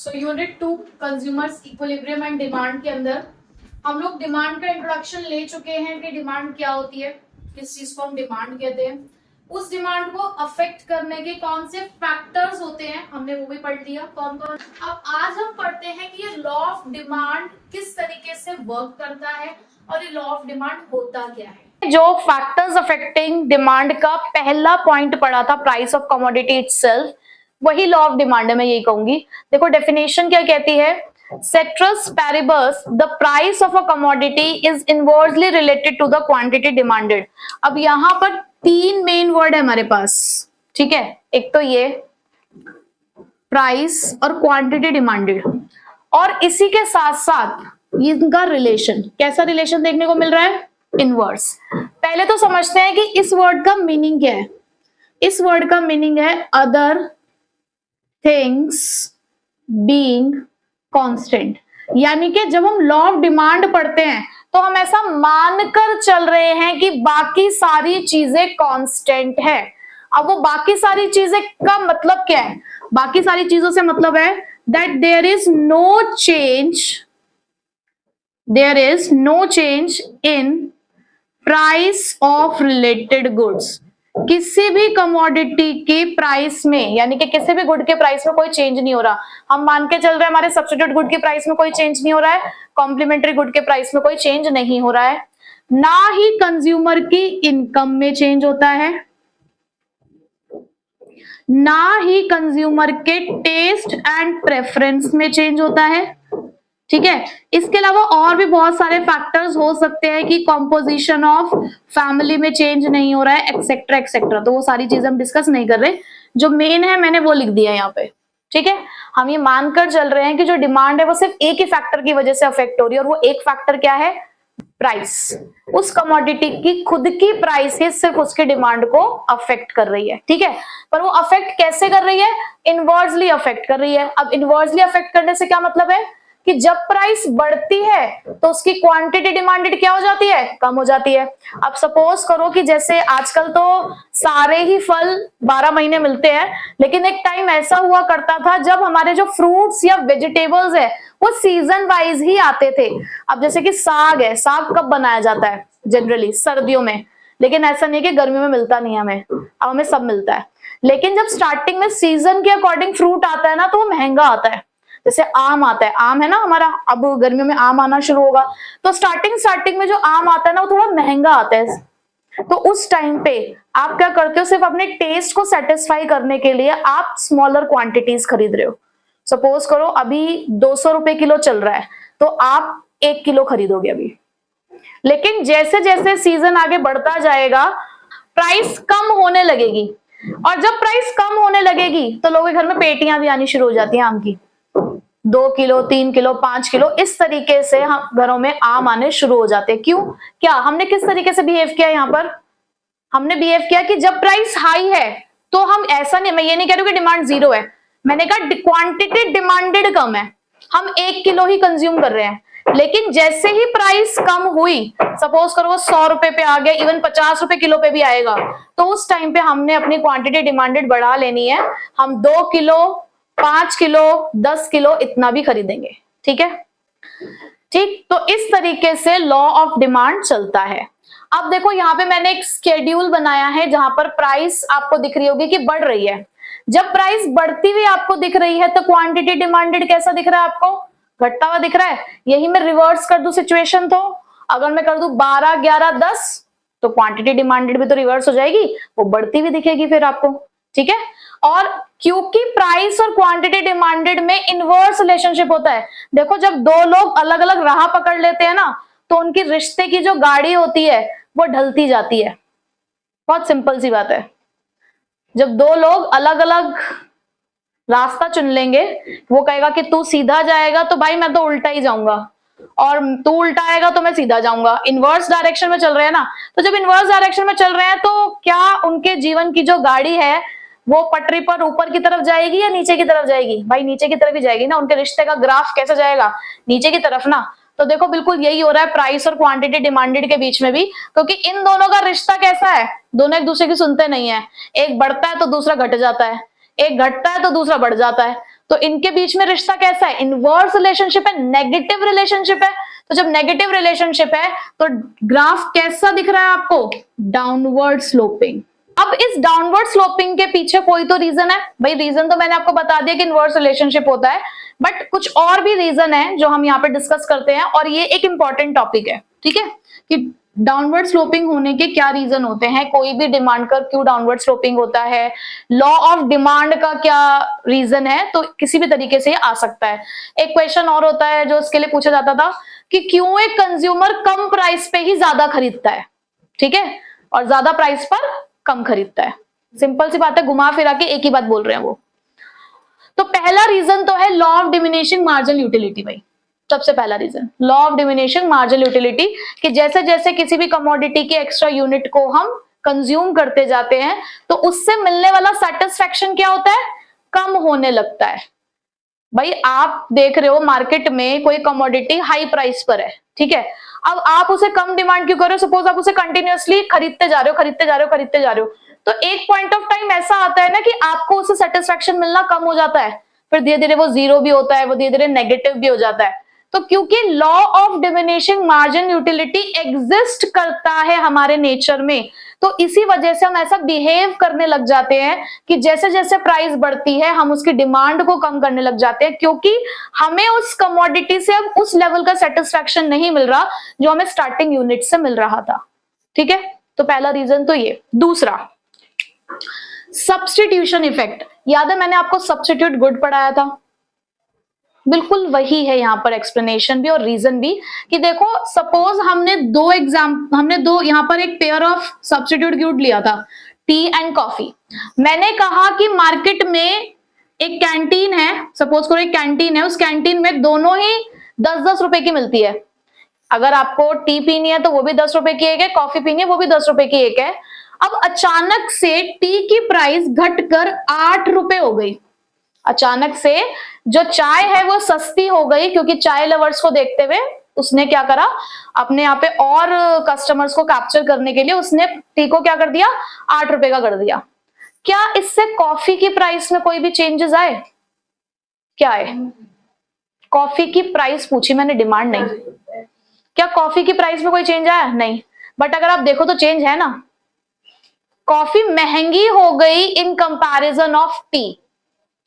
So unit 2 consumers equilibrium and demand के अंदर हम लोग डिमांड का इंट्रोडक्शन ले चुके हैं कि डिमांड क्या होती है, किस चीज को हम डिमांड कहते हैं, उस डिमांड को अफेक्ट करने के कौन से फैक्टर्स होते हैं हमने वो भी पढ़ लिया कौन कौन। अब आज हम पढ़ते हैं कि ये लॉ ऑफ डिमांड किस तरीके से वर्क करता है और ये लॉ ऑफ डिमांड होता क्या है। जो फैक्टर्स अफेक्टिंग डिमांड का पहला पॉइंट पढ़ा था प्राइस ऑफ कमोडिटी इटसेल्फ, वही लॉ ऑफ डिमांड है। मैं यही कहूंगी, देखो डेफिनेशन क्या कहती है, ceteris paribus the price of a commodity is inversely related to the quantity demanded। अब यहां पर तीन मेन वर्ड है हमारे पास, ठीक है, एक तो ये प्राइस और क्वांटिटी डिमांडेड, और इसी के साथ साथ इनका रिलेशन, कैसा रिलेशन देखने को मिल रहा है, इनवर्स। पहले तो समझते हैं कि इस वर्ड का मीनिंग क्या है। इस वर्ड का मीनिंग है अदर थिंग्स बीइंग कांस्टेंट, यानी कि जब हम लॉ ऑफ डिमांड पढ़ते हैं तो हम ऐसा मानकर चल रहे हैं कि बाकी सारी चीजें कांस्टेंट है। अब वो बाकी सारी चीजें का मतलब क्या है, बाकी सारी चीजों से मतलब है that there is no change in price of related goods. किसी भी कमोडिटी की प्राइस में, यानी कि किसी भी गुड के प्राइस में कोई चेंज नहीं हो रहा। हम मान के चल रहे हैं हमारे सब्स्टिट्यूट गुड की प्राइस में कोई चेंज नहीं हो रहा है, कॉम्प्लीमेंट्री गुड के प्राइस में कोई चेंज नहीं हो रहा है, ना ही कंज्यूमर की इनकम में चेंज होता है, ना ही कंज्यूमर के टेस्ट एंड प्रेफरेंस में चेंज होता है, ठीक है। इसके अलावा और भी बहुत सारे फैक्टर्स हो सकते हैं कि कॉम्पोजिशन ऑफ फैमिली में चेंज नहीं हो रहा है, एक्सेट्रा एक्सेट्रा। तो वो सारी चीजें हम डिस्कस नहीं कर रहे, जो मेन है मैंने वो लिख दिया यहाँ पे, ठीक है। हम ये मानकर चल रहे हैं कि जो डिमांड है वो सिर्फ एक ही फैक्टर की वजह से अफेक्ट हो रही है, और वो एक फैक्टर क्या है, प्राइस। उस कमोडिटी की खुद की प्राइस ही सिर्फ उसकी डिमांड को अफेक्ट कर रही है, ठीक है। पर वो अफेक्ट कैसे कर रही है, इनवर्सली अफेक्ट कर रही है। अब इनवर्सली अफेक्ट करने से क्या मतलब है कि जब प्राइस बढ़ती है तो उसकी क्वांटिटी डिमांडेड क्या हो जाती है, कम हो जाती है। अब सपोज करो कि जैसे आजकल तो सारे ही फल 12 महीने मिलते हैं, लेकिन एक टाइम ऐसा हुआ करता था जब हमारे जो फ्रूट्स या वेजिटेबल्स है वो सीजन वाइज ही आते थे। अब जैसे कि साग है, साग कब बनाया जाता है, जनरली सर्दियों में, लेकिन ऐसा नहीं कि गर्मियों में मिलता नहीं है हमें, अब हमें सब मिलता है। लेकिन जब स्टार्टिंग में सीजन के अकॉर्डिंग फ्रूट आता है ना, तो वो महंगा आता है। जैसे आम आता है, आम है ना हमारा, अब गर्मियों में आम आना शुरू होगा, तो स्टार्टिंग में जो आम आता है ना वो थोड़ा महंगा आता है। तो उस टाइम पे आप क्या करते हो, सिर्फ अपने टेस्ट को सेटिस्फाई करने के लिए आप स्मॉलर क्वांटिटीज खरीद रहे हो। सपोज करो अभी 200 रुपए किलो चल रहा है, तो आप 1 किलो खरीदोगे अभी। लेकिन जैसे जैसे सीजन आगे बढ़ता जाएगा प्राइस कम होने लगेगी, और जब प्राइस कम होने लगेगी तो लोगों के घर में पेटियां भी आनी शुरू हो जाती हैं आम की, 2 किलो 3 किलो 5 किलो, इस तरीके से हम घरों में आम आने शुरू हो जाते हैं। क्यों, क्या हमने किस तरीके से बिहेव किया, यहाँ पर हमने बिहेव किया कि जब प्राइस हाई है तो हम ऐसा नहीं, मैं ये नहीं कह रही हूँ कि डिमांड जीरो है, मैंने कहा क्वांटिटी डिमांडेड कम है, हम 1 किलो ही कंज्यूम कर रहे हैं। लेकिन जैसे ही प्राइस कम हुई, सपोज करो 100 रुपए पे आ गया, इवन 50 रुपए किलो पे भी आएगा, तो उस टाइम पे हमने अपनी क्वांटिटी डिमांडेड बढ़ा लेनी है। हम 2 किलो 5 किलो 10 किलो इतना भी खरीदेंगे, ठीक है, ठीक। तो इस तरीके से लॉ ऑफ डिमांड चलता है। अब देखो यहाँ पे मैंने एक शेड्यूल बनाया है जहां पर प्राइस आपको दिख रही होगी कि बढ़ रही है। जब प्राइस बढ़ती हुई आपको दिख रही है तो क्वांटिटी डिमांडेड कैसा दिख रहा है आपको, घटता हुआ दिख रहा है। यही मैं रिवर्स कर दूं सिचुएशन, तो अगर मैं कर दूं 12 11 10, तो क्वांटिटी डिमांडेड भी तो रिवर्स हो जाएगी, वो बढ़ती हुई दिखेगी फिर आपको, ठीक है। और क्योंकि प्राइस और क्वांटिटी डिमांडेड में इनवर्स रिलेशनशिप होता है, देखो जब दो लोग अलग अलग राह पकड़ लेते हैं ना, तो उनकी रिश्ते की जो गाड़ी होती है वो ढलती जाती है। बहुत सिंपल सी बात है, जब दो लोग अलग अलग रास्ता चुन लेंगे, वो कहेगा कि तू सीधा जाएगा तो भाई मैं तो उल्टा ही जाऊंगा, और तू उल्टा आएगा तो मैं सीधा जाऊंगा, इनवर्स डायरेक्शन में चल रहे हैं ना। तो जब इनवर्स डायरेक्शन में चल रहे हैं तो क्या उनके जीवन की जो गाड़ी है वो पटरी पर ऊपर की तरफ जाएगी या नीचे की तरफ जाएगी, भाई नीचे की तरफ ही जाएगी ना। उनके रिश्ते का ग्राफ कैसे जाएगा, नीचे की तरफ ना। तो देखो बिल्कुल यही हो रहा है प्राइस और क्वांटिटी डिमांडेड के बीच में भी, क्योंकि इन दोनों का रिश्ता कैसा है, दोनों एक दूसरे की सुनते नहीं है, एक बढ़ता है तो दूसरा घट जाता है, एक घटता है तो दूसरा बढ़ जाता है। तो इनके बीच में रिश्ता कैसा है? इनवर्स रिलेशनशिप है, नेगेटिव रिलेशनशिप है। तो जब नेगेटिव रिलेशनशिप है तो ग्राफ कैसा दिख रहा है आपको? Downward sloping. अब इस डाउनवर्ड स्लोपिंग के पीछे कोई तो रीजन है भाई। रीजन तो मैंने आपको बता दिया कि इनवर्स रिलेशनशिप होता है, बट कुछ और भी रीजन है जो हम यहाँ पे डिस्कस करते हैं, और ये एक इंपॉर्टेंट टॉपिक है, ठीक है, कि डाउनवर्ड स्लोपिंग होने के क्या रीजन होते हैं, कोई भी डिमांड का क्यों डाउनवर्ड स्लोपिंग होता है, लॉ ऑफ डिमांड का क्या रीजन है, तो किसी भी तरीके से आ सकता है। एक क्वेश्चन और होता है जो इसके लिए पूछा जाता था कि क्यों एक कंज्यूमर कम प्राइस पे ही ज्यादा खरीदता है, ठीक है, और ज्यादा प्राइस पर कम खरीदता है। सिंपल सी बात है, घुमा फिरा के एक ही बात बोल रहे हैं वो। तो पहला रीजन तो है law of diminishing marginal utility भाई। सबसे पहला reason law of diminishing marginal utility, कि जैसे जैसे किसी भी कमोडिटी की एक्स्ट्रा यूनिट को हम कंज्यूम करते जाते हैं तो उससे मिलने वाला सेटिस्फेक्शन क्या होता है? कम होने लगता है। भाई आप देख रहे हो मार्केट में कोई कमोडिटी हाई प्राइस पर है, ठीक है, अब आप उसे कम डिमांड क्यों कर रहे हो? सपोज आप उसे कंटिन्यूअसली खरीदते जा रहे हो, खरीदते जा रहे हो, खरीदते जा रहे हो, तो एक पॉइंट ऑफ टाइम ऐसा आता है ना कि आपको उसे सेटिस्फेक्शन मिलना कम हो जाता है, फिर धीरे धीरे वो जीरो भी होता है, वो धीरे धीरे नेगेटिव भी हो जाता है। तो क्योंकि law of diminishing margin utility exist करता है हमारे नेचर में, तो इसी वजह से हम ऐसा बिहेव करने लग जाते हैं कि जैसे जैसे प्राइस बढ़ती है हम उसकी डिमांड को कम करने लग जाते हैं, क्योंकि हमें उस कमोडिटी से अब उस लेवल का सेटिस्फेक्शन नहीं मिल रहा जो हमें स्टार्टिंग यूनिट से मिल रहा था, ठीक है। तो पहला रीजन तो ये। दूसरा, सब्स्टिट्यूशन इफेक्ट। याद है मैंने आपको सब्स्टिट्यूट गुड पढ़ाया था? बिल्कुल वही है यहाँ पर एक्सप्लेनेशन भी और रीजन भी, कि देखो सपोज हमने दो यहाँ पर एक पेयर ऑफ सब्स्टिट्यूट गुड लिया था, टी एंड कॉफी। मैंने कहा कि मार्केट में एक कैंटीन है, सपोज करो एक कैंटीन है, उस कैंटीन में दोनों ही 10-10 रुपए की मिलती है। अगर आपको टी पीनी है तो वो भी 10 रुपए की एक है, कॉफी पीनी है वो भी 10 रुपए की एक है। अब अचानक से टी की प्राइस घटकर 8 रुपए हो गई। अचानक से जो चाय है वो सस्ती हो गई, क्योंकि चाय लवर्स को देखते हुए उसने क्या करा, अपने यहाँ पे और कस्टमर्स को कैप्चर करने के लिए उसने टी को क्या कर दिया, 8 रुपए का कर दिया। क्या इससे कॉफी की प्राइस में कोई भी चेंजेस आए? क्या है? कॉफी की प्राइस पूछी मैंने, डिमांड नहीं। क्या कॉफी की प्राइस में कोई चेंज आया? नहीं। बट अगर आप देखो तो चेंज है ना, कॉफी महंगी हो गई in comparison of T.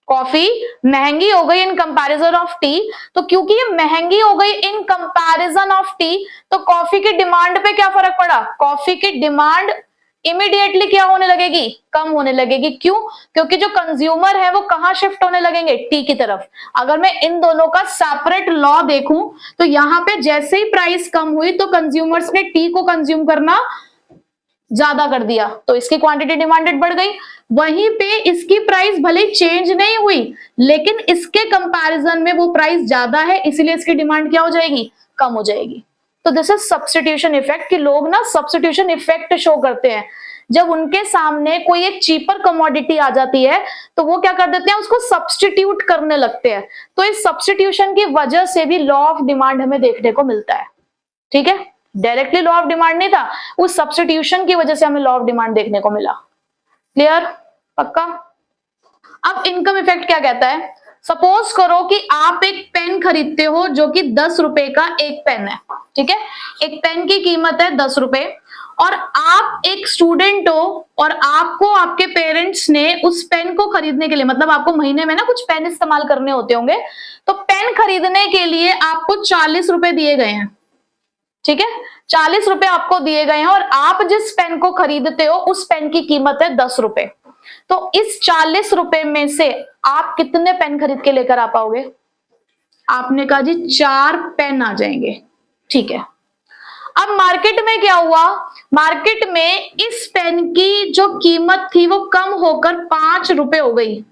Coffee महंगी हो गई इन कंपैरिजन ऑफ टी, तो क्योंकि ये महंगी हो गई इन कंपैरिजन ऑफ टी, तो कॉफी की डिमांड पे क्या फर्क पड़ा? कॉफी की डिमांड इमीडिएटली क्या होने लगेगी? कम होने लगेगी। क्यों? क्योंकि जो कंज्यूमर है वो कहां शिफ्ट होने लगेंगे? टी की तरफ। अगर मैं इन दोनों का सेपरेट लॉ देखूं तो यहाँ पे जैसे ही प्राइस कम हुई तो कंज्यूमर्स ने टी को कंज्यूम करना ज्यादा कर दिया, तो इसकी क्वांटिटी डिमांडेड बढ़ गई। वहीं पे इसकी प्राइस भले चेंज नहीं हुई, लेकिन इसके कंपैरिजन में वो प्राइस ज्यादा है, इसीलिए इसकी डिमांड क्या हो जाएगी? कम हो जाएगी। तो दिस इज सब्स्टिट्यूशन इफेक्ट, कि लोग ना सब्स्टिट्यूशन इफेक्ट शो करते हैं। जब उनके सामने कोई एक चीपर कमोडिटी आ जाती है तो वो क्या कर देते हैं, उसको सब्स्टिट्यूट करने लगते हैं। तो इस सब्स्टिट्यूशन की वजह से भी लॉ ऑफ डिमांड हमें देखने को मिलता है, ठीक है। डायरेक्टली लॉ ऑफ डिमांड नहीं था, उस सब्स्टिट्यूशन की वजह से हमें लॉ ऑफ डिमांड देखने को मिला। क्लियर? पक्का? अब इनकम इफेक्ट क्या कहता है? सपोज करो कि आप एक पेन खरीदते हो जो कि 10 रुपए का एक पेन है, ठीक है। एक पेन की कीमत है 10 रुपए, और आप एक स्टूडेंट हो और आपको आपके पेरेंट्स ने उस पेन को खरीदने के लिए, मतलब आपको महीने में ना कुछ पेन इस्तेमाल करने होते होंगे, तो पेन खरीदने के लिए आपको 40 रुपए दिए गए हैं, ठीक है। 40 रुपए आपको दिए गए हैं और आप जिस पेन को खरीदते हो उस पेन की कीमत है 10 रुपए। तो इस 40 रुपए में से आप कितने पेन खरीद के लेकर आ पाओगे? आपने कहा जी 4 पेन आ जाएंगे, ठीक है। अब मार्केट में क्या हुआ? मार्केट में इस पेन की जो कीमत थी वो कम होकर 5 रुपए हो गई,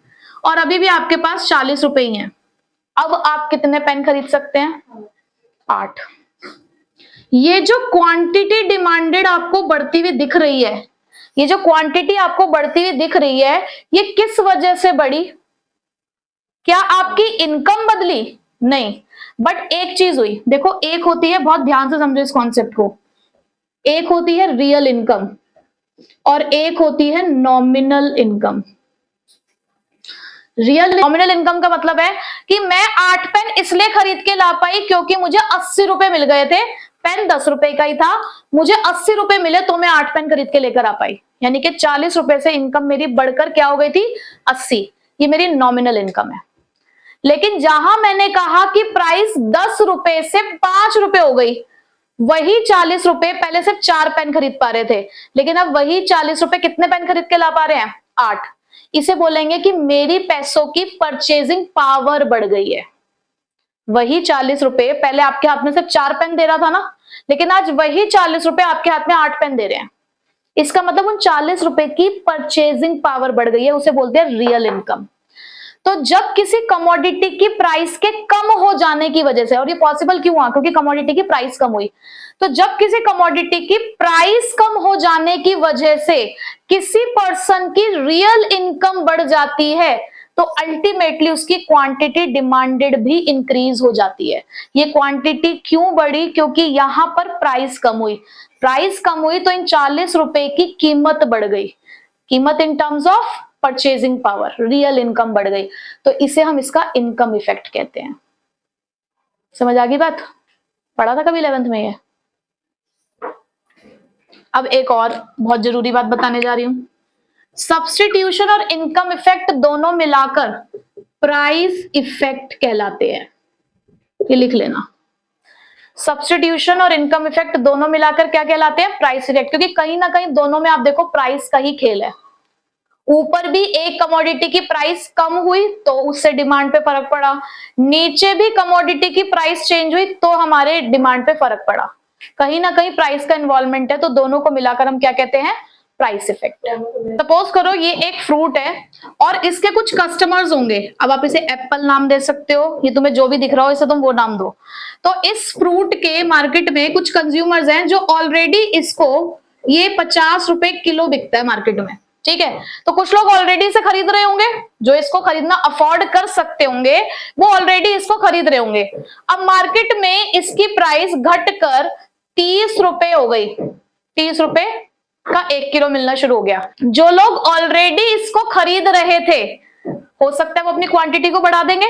और अभी भी आपके पास 40 रुपए ही हैं। अब आप कितने पेन खरीद सकते हैं? 8। ये जो क्वांटिटी डिमांडेड आपको बढ़ती हुई दिख रही है, ये जो क्वांटिटी आपको बढ़ती हुई दिख रही है, ये किस वजह से बढ़ी? क्या आपकी इनकम बदली? नहीं, बट एक चीज हुई। देखो, एक होती है, बहुत ध्यान से समझो इस कॉन्सेप्ट को, एक होती है रियल इनकम और एक होती है nominal income. Real nominal income का मतलब है कि मैं 8 पेन इसलिए खरीद के ला पाई क्योंकि मुझे 80 रुपए मिल गए थे, पेन 10 रुपए का ही था, मुझे 80 रुपए मिले तो मैं 8 पेन खरीद के लेकर आ पाई, यानी कि 40 रुपए से इनकम मेरी बढ़कर क्या हो गई थी 80। ये मेरी नॉमिनल इनकम है। लेकिन जहां मैंने कहा कि प्राइस 10 रुपए से 5 रुपए हो गई, वही 40 रुपए, पहले सिर्फ 4 पेन खरीद पा रहे थे, लेकिन अब वही 40 रुपए कितने पेन खरीद के ला पा रहे हैं 8। इसे बोलेंगे कि मेरी पैसों की परचेजिंग पावर बढ़ गई है। वही 40 रुपए, पहले आपके हाथ में सिर्फ 4 पेन दे रहा था ना, लेकिन आज वही 40 रुपए आपके हाथ में 8 पेन दे रहे हैं। इसका मतलब उन 40 रुपए की परचेजिंग पावर बढ़ गई है, उसे बोलते हैं रियल इनकम। तो जब किसी कमोडिटी की प्राइस के कम हो जाने की वजह से, और ये पॉसिबल क्यों हुआ, क्योंकि कमोडिटी की प्राइस कम हुई, तो जब किसी कमोडिटी की प्राइस कम हो जाने की वजह से किसी पर्सन की रियल इनकम बढ़ जाती है, तो अल्टीमेटली उसकी क्वांटिटी डिमांडेड भी इंक्रीज हो जाती है। ये क्वांटिटी क्यों बढ़ी, क्योंकि यहां पर प्राइस कम हुई। प्राइस कम हुई तो इन 40 रुपए की कीमत बढ़ गई, कीमत in terms of purchasing power, real income बढ़ गई, तो इसे हम इसका इनकम इफेक्ट कहते हैं। समझ आ गई बात? पढ़ा था कभी 11th में ये? अब एक और बहुत जरूरी बात बताने जा रही हूं। सब्स्टिट्यूशन और इनकम इफेक्ट दोनों मिलाकर प्राइस इफेक्ट कहलाते हैं, ये लिख लेना। सब्स्टिट्यूशन और इनकम इफेक्ट दोनों मिलाकर क्या कहलाते हैं? प्राइस इफेक्ट, क्योंकि कहीं ना कहीं दोनों में आप देखो प्राइस का ही खेल है। ऊपर भी एक कमोडिटी की प्राइस कम हुई तो उससे डिमांड पे फर्क पड़ा, नीचे भी कमोडिटी की प्राइस चेंज हुई तो हमारे डिमांड पे फर्क पड़ा। कहीं ना कहीं प्राइस का इन्वॉल्वमेंट है, तो दोनों को मिलाकर हम क्या कहते हैं? Price effect. सपोज करो ये एक फ्रूट है और इसके कुछ कस्टमर्स होंगे, अब आप इसे एप्पल नाम दे सकते हो, ये तुम्हें जो भी दिख रहा हो इसे तुम वो नाम दो। तो इस फ्रूट के मार्केट में कुछ कंज्यूमर्स हैं जो ऑलरेडी इसको, ये 50 रुपए किलो बिकता है मार्केट में, ठीक है, तो कुछ लोग ऑलरेडी इसे खरीद रहे होंगे, जो इसको खरीदना अफोर्ड कर सकते होंगे वो ऑलरेडी इसको खरीद रहे होंगे। अब मार्केट में इसकी प्राइस घटकर 30 रुपए हो गई, 30 रुपए का 1 किलो मिलना शुरू हो गया। जो लोग ऑलरेडी इसको खरीद रहे थे, हो सकता है वो अपनी क्वांटिटी को बढ़ा देंगे।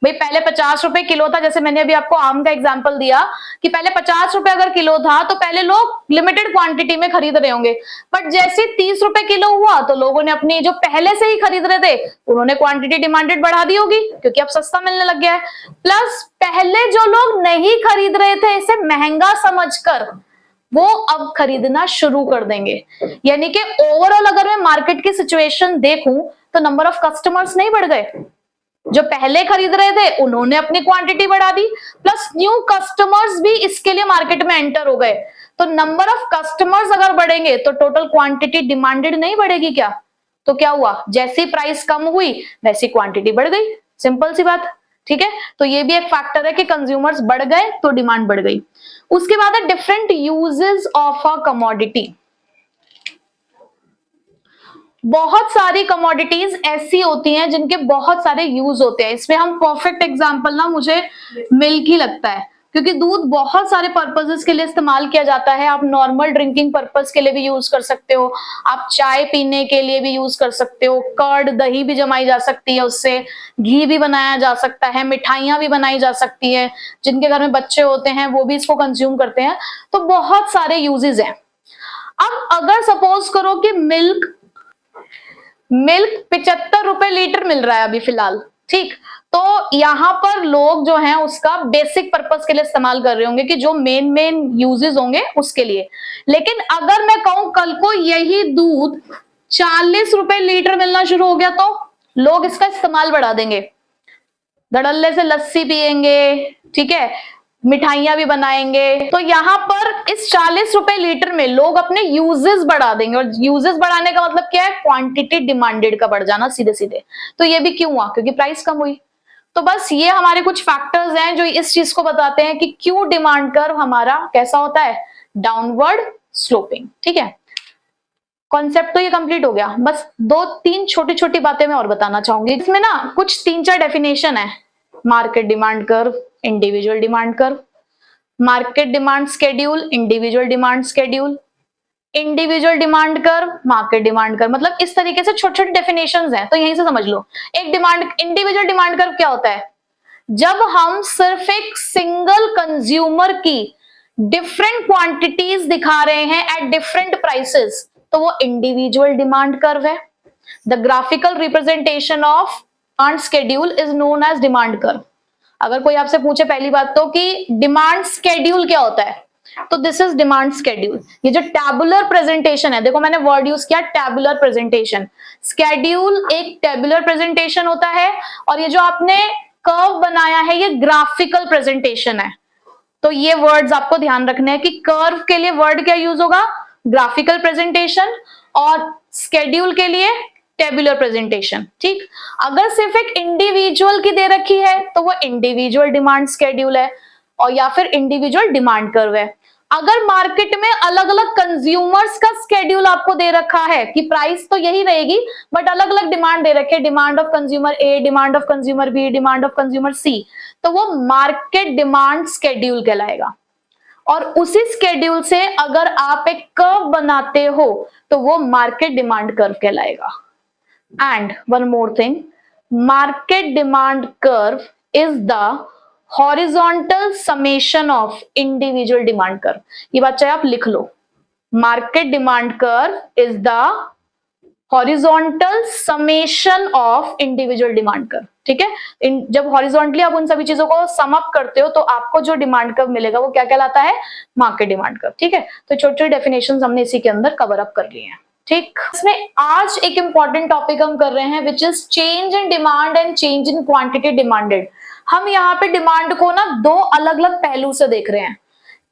भाई पहले 50 रुपए किलो था, जैसे मैंने अभी आपको आम का एग्जांपल दिया कि पहले 50 रुपए अगर किलो था तो पहले लोग लिमिटेड क्वांटिटी में खरीद रहे होंगे, बट जैसे 30 रुपए किलो हुआ तो लोगों ने अपनी जो पहले से ही खरीद रहे थे उन्होंने क्वांटिटी डिमांडेड बढ़ा दी होगी, क्योंकि अब सस्ता मिलने लग गया है। प्लस पहले जो लोग नहीं खरीद रहे थे इसे महंगा समझकर, वो अब खरीदना शुरू कर देंगे। यानी कि ओवरऑल अगर मैं मार्केट की सिचुएशन देखूं तो नंबर ऑफ कस्टमर्स नहीं बढ़ गए, जो पहले खरीद रहे थे उन्होंने अपनी क्वांटिटी बढ़ा दी, प्लस न्यू कस्टमर्स भी इसके लिए मार्केट में एंटर हो गए। तो नंबर ऑफ कस्टमर्स अगर बढ़ेंगे तो टोटल क्वांटिटी डिमांडेड नहीं बढ़ेगी क्या? तो क्या हुआ, जैसी प्राइस कम हुई वैसी क्वांटिटी बढ़ गई, सिंपल सी बात, ठीक है। तो ये भी एक फैक्टर है कि कंज्यूमर्स बढ़ गए तो डिमांड बढ़ गई। उसके बाद है different uses of a commodity. बहुत सारी कमोडिटीज ऐसी होती हैं जिनके बहुत सारे यूज होते हैं। इसमें हम परफेक्ट एग्जांपल ना मुझे मिल्क ही लगता है, क्योंकि दूध बहुत सारे पर्पसेस के लिए इस्तेमाल किया जाता है। आप नॉर्मल ड्रिंकिंग पर्पस के लिए भी यूज कर सकते हो, आप चाय पीने के लिए भी यूज कर सकते हो, कर्ड दही भी जमाई जा सकती है, उससे घी भी बनाया जा सकता है, मिठाइयां भी बनाई जा सकती है, जिनके घर में बच्चे होते हैं वो भी इसको कंज्यूम करते हैं। तो बहुत सारे यूजेस हैं। अब अगर सपोज करो कि मिल्क 75 रुपए लीटर मिल रहा है अभी फिलहाल, ठीक, तो यहां पर लोग जो हैं उसका बेसिक पर्पस के लिए इस्तेमाल कर रहे होंगे कि जो मेन यूजेस होंगे उसके लिए। लेकिन अगर मैं कहूं कल को यही दूध 40 रुपए लीटर मिलना शुरू हो गया तो लोग इसका इस्तेमाल बढ़ा देंगे, धड़ल्ले से लस्सी पियेंगे, ठीक है, मिठाइयां भी बनाएंगे। तो यहाँ पर इस 40 रुपए लीटर में लोग अपने यूजेस बढ़ा देंगे, और यूजेस बढ़ाने का मतलब क्या है? क्वांटिटी डिमांडेड का बढ़ जाना सीधे सीधे। तो ये भी क्यों हुआ? क्योंकि प्राइस कम हुई। तो बस ये हमारे कुछ फैक्टर्स हैं जो इस चीज को बताते हैं कि क्यों डिमांड कर्व हमारा कैसा होता है? डाउनवर्ड स्लोपिंग, ठीक है। कॉन्सेप्ट तो ये कंप्लीट हो गया। बस 2-3 छोटी छोटी बातें मैं और बताना चाहूंगी। इसमें ना कुछ 3-4 डेफिनेशन है। Market demand curve, individual demand curve, market demand schedule, individual demand schedule, individual demand curve, market demand curve, मतलब इस तरीके से छोटे छोटे डेफिनेशंस हैं, तो यहीं से समझ लो। एक इंडिविजुअल डिमांड कर्व क्या होता है? जब हम सिर्फ एक सिंगल कंज्यूमर की डिफरेंट क्वांटिटीज दिखा रहे हैं एट डिफरेंट प्राइसेस, तो वो इंडिविजुअल डिमांड कर्व है। The graphical representation of demand schedule is known as demand curve. अगर कोई आपसे पूछे पहली बात तो कि डिमांड शेड्यूल क्या होता है, तो दिस इज डिमांड शेड्यूल। ये जो टैबुलर प्रेजेंटेशन है, देखो मैंने वर्ड यूज किया टैबुलर प्रेजेंटेशन। शेड्यूल एक टैबुलर प्रेजेंटेशन होता है, और ये जो आपने कर्व बनाया है ये ग्राफिकल प्रेजेंटेशन है। तो ये वर्ड्स आपको ध्यान रखने हैं कि कर्व के लिए वर्ड क्या यूज होगा, ग्राफिकल प्रेजेंटेशन, और शेड्यूल के लिए टेबुलर प्रेजेंटेशन। ठीक, अगर सिर्फ एक इंडिविजुअल की दे रखी है तो वो इंडिविजुअल डिमांड शेड्यूल है, और या फिर इंडिविजुअल डिमांड कर्व है। अगर मार्केट में अलग अलग कंज्यूमर्स का शेड्यूल आपको दे रखा है कि प्राइस तो यही रहेगी बट अलग अलग डिमांड दे रखे, demand of consumer A, demand of consumer B, demand of consumer C, तो वो मार्केट डिमांड शेड्यूल कहलाएगा। और उसी शेड्यूल से अगर आप एक कर्व बनाते हो तो वो मार्केट डिमांड कर्व कहलाएगा। And one more thing, market demand curve is the horizontal summation of individual demand curve. ये बात चाहे आप लिख लो, market demand curve is the horizontal summation of individual demand curve. ठीक है, जब हॉरिजॉन्टली आप उन सभी चीजों को सम अप करते हो तो आपको जो डिमांड कर्व मिलेगा वो क्या कहलाता है, मार्केट डिमांड कर्व। ठीक है, तो छोटे छोटे डेफिनेशंस हमने इसी के अंदर कवर अप कर लिए हैं। ठीक, इसमें आज एक इंपॉर्टेंट टॉपिक हम कर रहे हैं which is change in demand and change in quantity demanded. हम यहाँ पे डिमांड को ना दो अलग अलग पहलू से देख रहे हैं।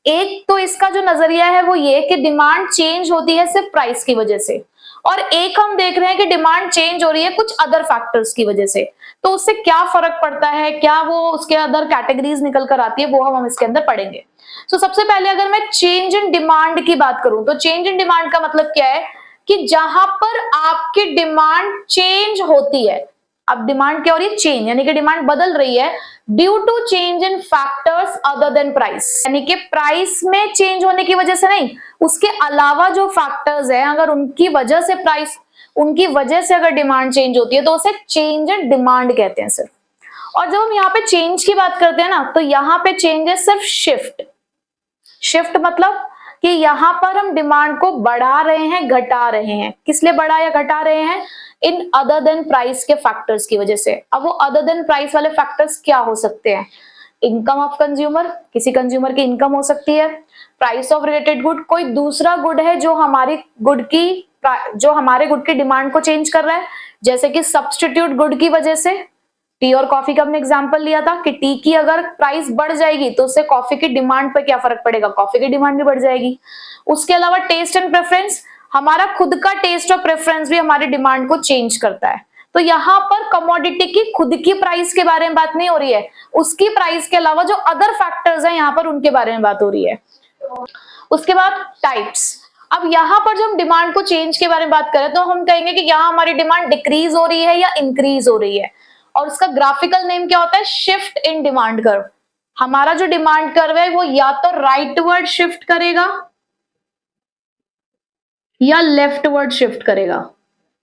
एक तो इसका जो नजरिया है वो ये कि डिमांड चेंज होती है सिर्फ प्राइस की वजह से, और एक हम देख रहे हैं कि डिमांड चेंज हो रही है कुछ अदर फैक्टर्स की वजह से। तो उससे क्या फर्क पड़ता है, क्या वो उसके अदर कैटेगरीज निकल कर आती है, वो हम इसके अंदर पढ़ेंगे। तो सबसे पहले अगर मैं चेंज इन डिमांड की बात करूं तो चेंज इन डिमांड का मतलब क्या है कि जहां पर आपकी डिमांड चेंज होती है, अब डिमांड क्या हो रही है, चेंज, यानी कि डिमांड बदल रही है due to change in factors other than price, यानी कि प्राइस में चेंज होने की वजह से नहीं, उसके अलावा जो फैक्टर्स है अगर उनकी वजह से प्राइस, उनकी वजह से अगर डिमांड चेंज होती है तो उसे चेंज इन डिमांड कहते हैं सिर्फ। और जब हम यहाँ पे चेंज की बात करते हैं ना तो यहाँ पे चेंज है सिर्फ शिफ्ट। शिफ्ट मतलब कि यहाँ पर हम डिमांड को बढ़ा रहे हैं, घटा रहे हैं। किस लिए बढ़ा या घटा रहे हैं, इन अदर देन प्राइस के फैक्टर्स की वजह से। अब वो अदर देन प्राइस वाले फैक्टर्स क्या हो सकते हैं, इनकम ऑफ कंज्यूमर, किसी कंज्यूमर की इनकम हो सकती है, प्राइस ऑफ रिलेटेड गुड, कोई दूसरा गुड है जो हमारे गुड की डिमांड को चेंज कर रहा है, जैसे कि सब्स्टिट्यूट गुड की वजह से। टी और कॉफी का हमने एग्जांपल लिया था कि टी की अगर प्राइस बढ़ जाएगी तो उससे कॉफी की डिमांड पर क्या फर्क पड़ेगा, कॉफी की डिमांड भी बढ़ जाएगी। उसके अलावा टेस्ट एंड प्रेफरेंस, हमारा खुद का टेस्ट और प्रेफरेंस भी हमारी डिमांड को चेंज करता है। तो यहाँ पर कमोडिटी की खुद की प्राइस के बारे में बात नहीं हो रही है, उसकी प्राइस के अलावा जो अदर फैक्टर्स हैं यहाँ पर उनके बारे में बात हो रही है। उसके बाद टाइप्स, अब यहाँ पर जब हम डिमांड को चेंज के बारे में बात करें तो हम कहेंगे कि यहाँ हमारी डिमांड डिक्रीज हो रही है या इंक्रीज हो रही है, और उसका ग्राफिकल नेम क्या होता है, शिफ्ट इन डिमांड कर्व। हमारा जो डिमांड कर्व है वो या तो राइटवर्ड शिफ्ट करेगा या लेफ्टवर्ड शिफ्ट करेगा।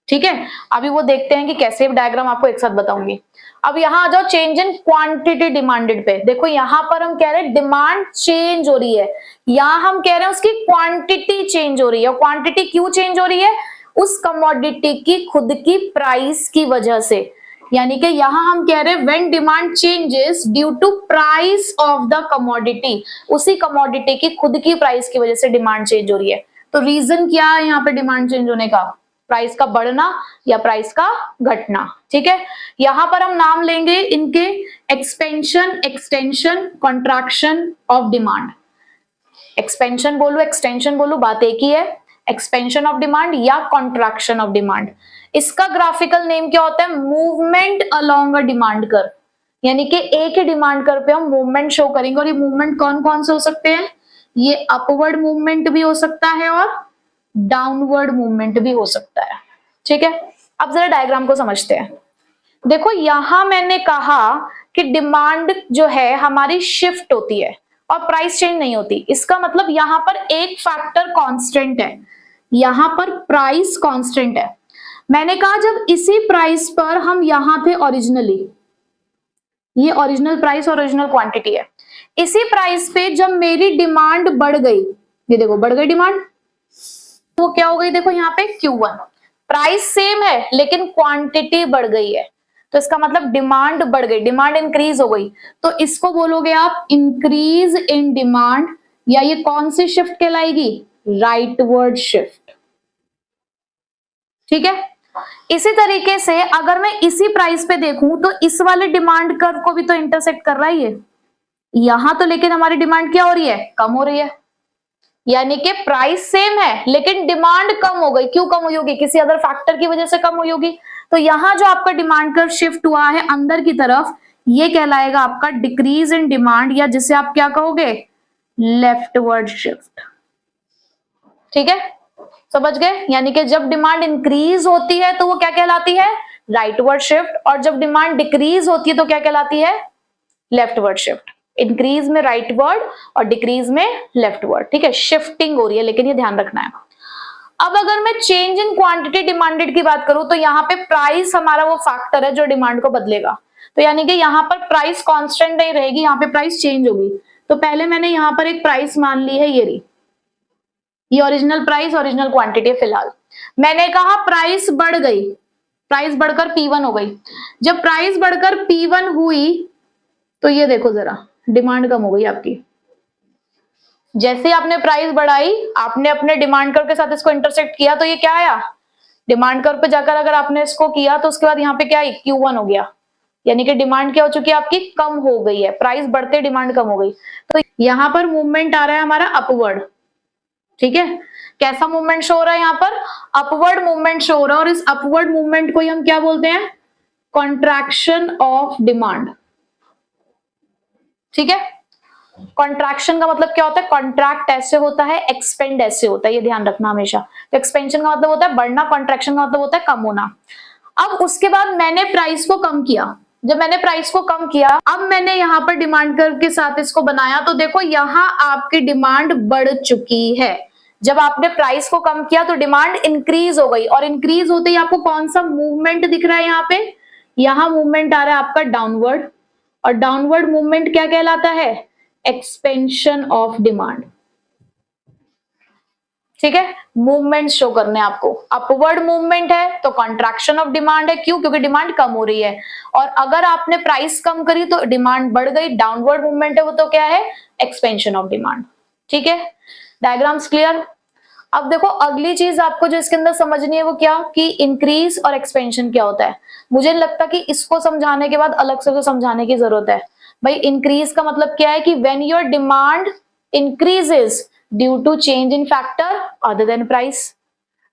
ठीक है, अभी वो देखते हैं कि कैसे, डायग्राम आपको एक साथ बताऊंगी। अब यहां आ जाओ चेंज इन क्वांटिटी डिमांडेड पे। देखो यहां पर हम कह रहे हैं डिमांड चेंज हो रही है, यहां हम कह रहे हैं उसकी क्वांटिटी चेंज हो रही है। और क्वांटिटी क्यों चेंज हो रही है, उस कमोडिटी की खुद की प्राइस की वजह से। यानी कि यहां हम कह रहे हैं when demand changes due to price of the commodity, उसी कमोडिटी की खुद की प्राइस की वजह से डिमांड चेंज हो रही है। तो रीजन क्या है यहाँ पे डिमांड चेंज होने का, प्राइस का बढ़ना या प्राइस का घटना। ठीक है, यहां पर हम नाम लेंगे इनके expansion, extension, contraction of demand. Expansion बोलो, एक्सटेंशन बोलो, बात एक ही है, एक्सपेंशन ऑफ डिमांड या कॉन्ट्रैक्शन ऑफ डिमांड। इसका ग्राफिकल नेम क्या होता है, movement along a demand curve. यानी कि एक ही डिमांड कर्व पे हम मूवमेंट शो करेंगे, और ये मूवमेंट कौन कौन से हो सकते हैं, ये अपवर्ड मूवमेंट भी हो सकता है और डाउनवर्ड मूवमेंट भी हो सकता है। ठीक है, अब जरा डायग्राम को समझते हैं। देखो यहां मैंने कहा कि डिमांड जो है हमारी शिफ्ट होती है और प्राइस चेंज नहीं होती। इसका मतलब यहां पर एक फैक्टर कांस्टेंट है, यहां पर प्राइस कांस्टेंट है। मैंने कहा जब इसी प्राइस पर हम यहां थे ओरिजिनली, ये ओरिजिनल प्राइस और ओरिजिनल क्वांटिटी है, इसी प्राइस पे जब मेरी डिमांड बढ़ गई, ये देखो बढ़ गई डिमांड, तो क्या हो गई, देखो यहाँ पे Q1, प्राइस सेम है लेकिन क्वांटिटी बढ़ गई है, तो इसका मतलब डिमांड बढ़ गई, डिमांड इंक्रीज हो गई, तो इसको बोलोगे आप इंक्रीज इन डिमांड, या ये कौन सी शिफ्ट कहलाएगी, राइटवर्ड शिफ्ट। ठीक है, इसी तरीके से अगर मैं इसी प्राइस पे देखूं तो इस वाले डिमांड कर्व को भी तो इंटरसेक्ट कर रहा है ये, यहां तो लेकिन हमारी डिमांड क्या हो रही है, कम हो रही है, यानी कि प्राइस सेम है लेकिन डिमांड कम हो गई। क्यों कम हुई होगी, किसी अदर फैक्टर की वजह से कम हुई होगी। तो यहां जो आपका डिमांड कर्व शिफ्ट हुआ है अंदर की तरफ, ये कहलाएगा आपका डिक्रीज इन डिमांड, या जिसे आप क्या कहोगे, लेफ्टवर्ड शिफ्ट। ठीक है, समझ गए, यानी कि जब डिमांड इंक्रीज होती है तो वो क्या कहलाती है, राइटवर्ड शिफ्ट, और जब डिमांड डिक्रीज होती है तो क्या कहलाती है, लेफ्टवर्ड शिफ्ट। इंक्रीज में राइटवर्ड और डिक्रीज में लेफ्टवर्ड। ठीक है, शिफ्टिंग हो रही है, लेकिन ये ध्यान रखना है। अब अगर मैं चेंज इन क्वांटिटी डिमांडेड की बात करूं तो यहाँ पे प्राइस हमारा वो फैक्टर है जो डिमांड को बदलेगा, तो यानी कि यहाँ पर प्राइस कांस्टेंट नहीं रहेगी, यहाँ पे प्राइस चेंज होगी। तो पहले मैंने यहाँ पर एक प्राइस मान ली है, ये रही, ये ओरिजिनल प्राइस ओरिजिनल क्वांटिटी फिलहाल। मैंने कहा प्राइस बढ़ गई, प्राइस बढ़कर P1 हो गई। जब प्राइस बढ़कर P1 हुई तो ये देखो जरा डिमांड कम हो गई आपकी। जैसे आपने प्राइस बढ़ाई, आपने अपने डिमांड कर्व के साथ इसको इंटरसेक्ट किया तो ये क्या आया, डिमांड कर्व पे जाकर अगर आपने इसको किया तो उसके बाद यहाँ पे क्या आई, Q1 हो गया, यानी कि डिमांड क्या हो चुकी है आपकी, कम हो गई है, प्राइस बढ़ते डिमांड कम हो गई। तो यहाँ पर मूवमेंट आ रहा है हमारा अपवर्ड। ठीक है, कैसा मूवमेंट शो हो रहा है, यहाँ पर अपवर्ड मूवमेंट शो हो रहा है, और इस अपवर्ड मूवमेंट को ही हम क्या बोलते हैं, कॉन्ट्रैक्शन ऑफ डिमांड। ठीक है, कॉन्ट्रैक्शन का मतलब क्या होता है, कॉन्ट्रैक्ट ऐसे होता है, एक्सपेंड ऐसे होता है, ये ध्यान रखना हमेशा। तो एक्सपेंशन का मतलब होता है बढ़ना, कॉन्ट्रैक्शन का मतलब होता है कम होना। अब उसके बाद मैंने प्राइस को कम किया, जब मैंने प्राइस को कम किया, अब मैंने यहाँ पर डिमांड कर्व के साथ इसको बनाया, तो देखो यहाँ आपकी डिमांड बढ़ चुकी है। जब आपने प्राइस को कम किया तो डिमांड इंक्रीज हो गई, और इंक्रीज होते ही आपको कौन सा मूवमेंट दिख रहा है, यहाँ पे, यहाँ मूवमेंट आ रहा है आपका डाउनवर्ड, और डाउनवर्ड मूवमेंट क्या कहलाता है, एक्सपेंशन ऑफ डिमांड। ठीक है, मूवमेंट शो करने आपको, अपवर्ड मूवमेंट है तो कॉन्ट्रैक्शन ऑफ डिमांड है, क्यों, क्योंकि डिमांड कम हो रही है, और अगर आपने प्राइस कम करी तो डिमांड बढ़ गई, डाउनवर्ड मूवमेंट है वो तो क्या है, एक्सपेंशन ऑफ डिमांड। ठीक है, डायग्राम्स क्लियर। अब देखो अगली चीज आपको जो इसके अंदर समझनी है वो क्या, कि इंक्रीज और एक्सपेंशन क्या होता है। मुझे नहीं लगता कि इसको समझाने के बाद अलग से तो समझाने की जरूरत है। भाई इंक्रीज का मतलब क्या है, कि when your demand increases due to change in factor other than price.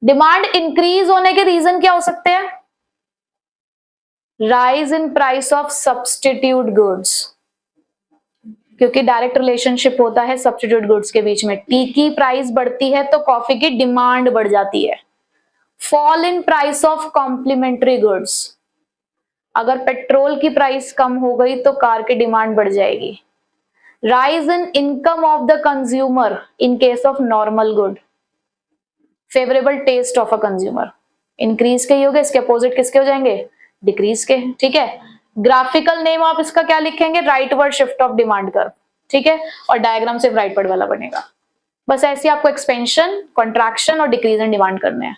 Demand increase होने के रीजन क्या हो सकते हैं, rise in price of substitute goods, क्योंकि डायरेक्ट रिलेशनशिप होता है सब्स्टिट्यूट गुड्स के बीच में। टी की प्राइस बढ़ती है तो कॉफी की डिमांड बढ़ जाती है। Fall in price of complementary goods, अगर पेट्रोल की प्राइस कम हो गई तो कार की डिमांड बढ़ जाएगी। Rise in income of the consumer in case of normal good, favourable taste of a consumer, increase के ही हो गए, इसके अपोजिट किसके हो जाएंगे, डिक्रीज के। ठीक है, ग्राफिकल नेम आप इसका क्या लिखेंगे, rightward shift of demand curve. ठीक है, और डायग्राम सिर्फ राइटवर्ड वाला बनेगा। बस ऐसे आपको एक्सपेंशन, कॉन्ट्रैक्शन और डिक्रीज इन डिमांड करने हैं।